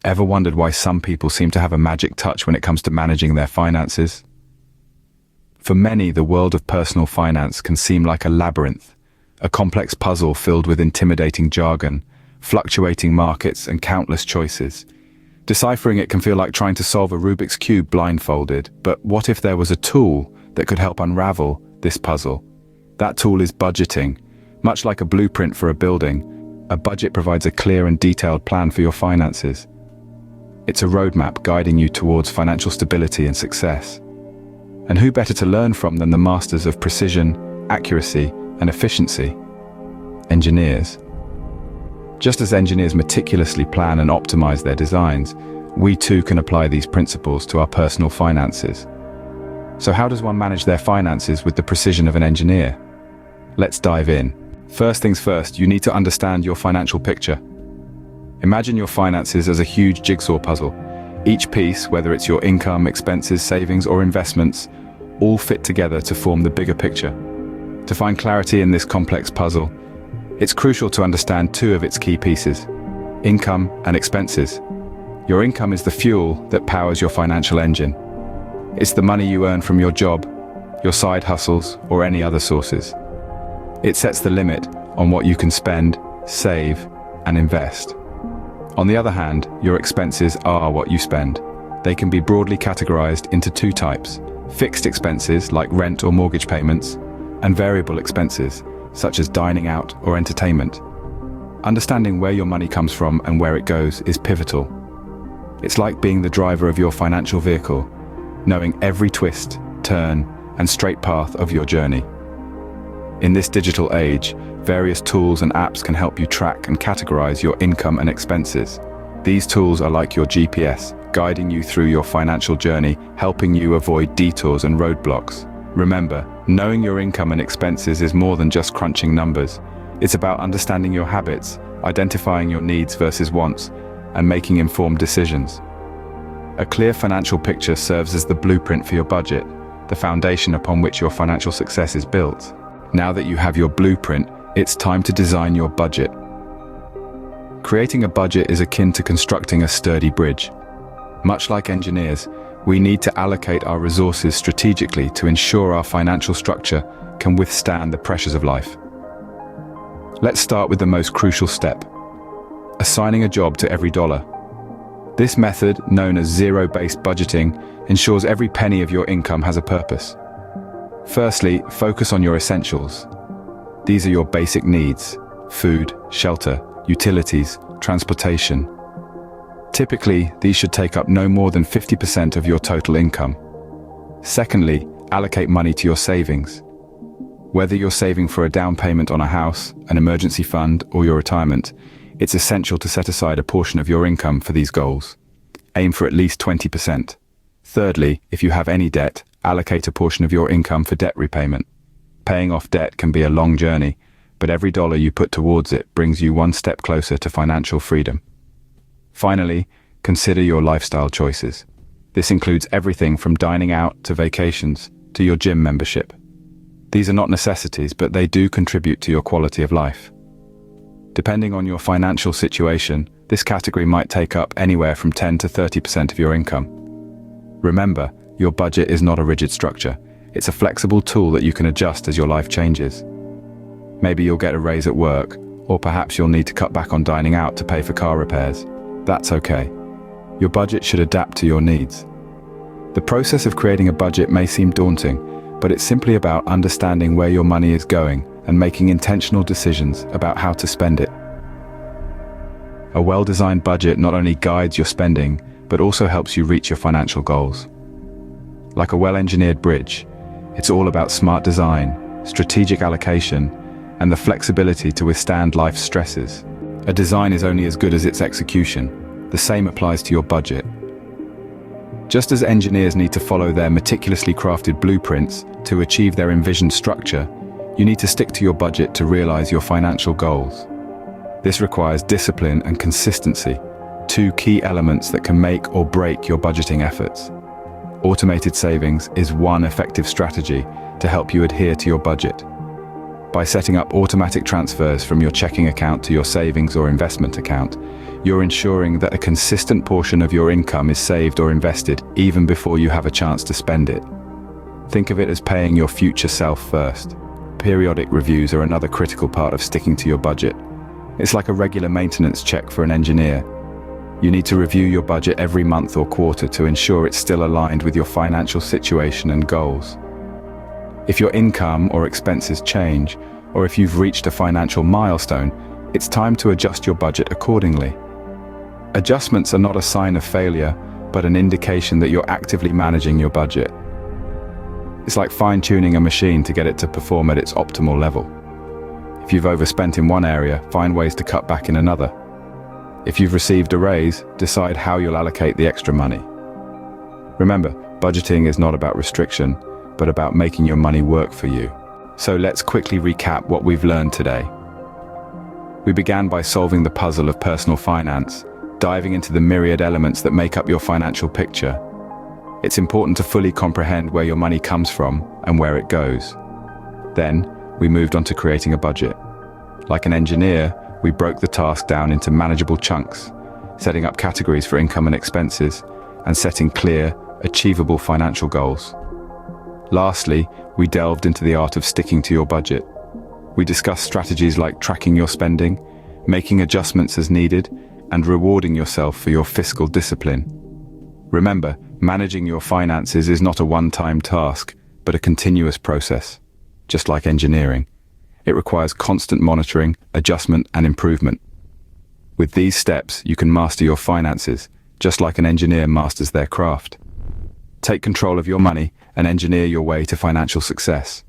Ever wondered why some people seem to have a magic touch when it comes to managing their finances? For many, the world of personal finance can seem like a labyrinth, a complex puzzle filled with intimidating jargon, fluctuating markets, and countless choices. Deciphering it can feel like trying to solve a Rubik's Cube blindfolded, but what if there was a tool that could help unravel this puzzle? That tool is budgeting. Much like a blueprint for a building, a budget provides a clear and detailed plan for your finances. It's a roadmap guiding you towards financial stability and success. And who better to learn from than the masters of precision, accuracy, and efficiency? Engineers. Just as engineers meticulously plan and optimize their designs, we too can apply these principles to our personal finances. So how does one manage their finances with the precision of an engineer? Let's dive in. First things first, you need to understand your financial picture. Imagine your finances as a huge jigsaw puzzle. Each piece, whether it's your income, expenses, savings, or investments, all fit together to form the bigger picture. To find clarity in this complex puzzle, it's crucial to understand two of its key pieces: income and expenses. Your income is the fuel that powers your financial engine. It's the money you earn from your job, your side hustles, or any other sources. It sets the limit on what you can spend, save, and invest. On the other hand, your expenses are what you spend. They can be broadly categorized into two types: fixed expenses like rent or mortgage payments, and variable expenses such as dining out or entertainment. Understanding where your money comes from and where it goes is pivotal. It's like being the driver of your financial vehicle, knowing every twist, turn, and straight path of your journey. In this digital age, various tools and apps can help you track and categorize your income and expenses. These tools are like your GPS, guiding you through your financial journey, helping you avoid detours and roadblocks. Remember, knowing your income and expenses is more than just crunching numbers. It's about understanding your habits, identifying your needs versus wants, and making informed decisions. A clear financial picture serves as the blueprint for your budget, the foundation upon which your financial success is built. Now that you have your blueprint, it's time to design your budget. Creating a budget is akin to constructing a sturdy bridge. Much like engineers, we need to allocate our resources strategically to ensure our financial structure can withstand the pressures of life. Let's start with the most crucial step: assigning a job to every dollar. This method, known as zero-based budgeting, ensures every penny of your income has a purpose. Firstly, focus on your essentials. These are your basic needs: food, shelter, utilities, transportation. Typically, these should take up no more than 50% of your total income. Secondly, allocate money to your savings. Whether you're saving for a down payment on a house, an emergency fund, or your retirement, it's essential to set aside a portion of your income for these goals. Aim for at least 20%. Thirdly, if you have any debt, allocate a portion of your income for debt repayment. Paying off debt can be a long journey, but every dollar you put towards it brings you one step closer to financial freedom. Finally, consider your lifestyle choices. This includes everything from dining out to vacations to your gym membership. These are not necessities, but they do contribute to your quality of life. Depending on your financial situation, this category might take up anywhere from 10 to 30% of your income. Remember, your budget is not a rigid structure. It's a flexible tool that you can adjust as your life changes. Maybe you'll get a raise at work, or perhaps you'll need to cut back on dining out to pay for car repairs. That's okay. Your budget should adapt to your needs. The process of creating a budget may seem daunting, but it's simply about understanding where your money is going and making intentional decisions about how to spend it. A well-designed budget not only guides your spending, but also helps you reach your financial goals. Like a well-engineered bridge, it's all about smart design, strategic allocation, and the flexibility to withstand life's stresses. A design is only as good as its execution. The same applies to your budget. Just as engineers need to follow their meticulously crafted blueprints to achieve their envisioned structure, you need to stick to your budget to realize your financial goals. This requires discipline and consistency, two key elements that can make or break your budgeting efforts. Automated savings is one effective strategy to help you adhere to your budget. By setting up automatic transfers from your checking account to your savings or investment account, you're ensuring that a consistent portion of your income is saved or invested even before you have a chance to spend it. Think of it as paying your future self first. Periodic reviews are another critical part of sticking to your budget. It's like a regular maintenance check for an engineer. You need to review your budget every month or quarter to ensure it's still aligned with your financial situation and goals. If your income or expenses change, or if you've reached a financial milestone, it's time to adjust your budget accordingly. Adjustments are not a sign of failure, but an indication that you're actively managing your budget. It's like fine-tuning a machine to get it to perform at its optimal level. If you've overspent in one area, find ways to cut back in another. If you've received a raise, decide how you'll allocate the extra money. Remember, budgeting is not about restriction, but about making your money work for you. So let's quickly recap what we've learned today. We began by solving the puzzle of personal finance, diving into the myriad elements that make up your financial picture. It's important to fully comprehend where your money comes from and where it goes. Then, we moved on to creating a budget. Like an engineer, we broke the task down into manageable chunks, setting up categories for income and expenses, and setting clear, achievable financial goals. Lastly, we delved into the art of sticking to your budget. We discussed strategies like tracking your spending, making adjustments as needed, and rewarding yourself for your fiscal discipline. Remember, managing your finances is not a one-time task, but a continuous process. Just like engineering, it requires constant monitoring, adjustment, and improvement. With these steps, you can master your finances, just like an engineer masters their craft. Take control of your money and engineer your way to financial success.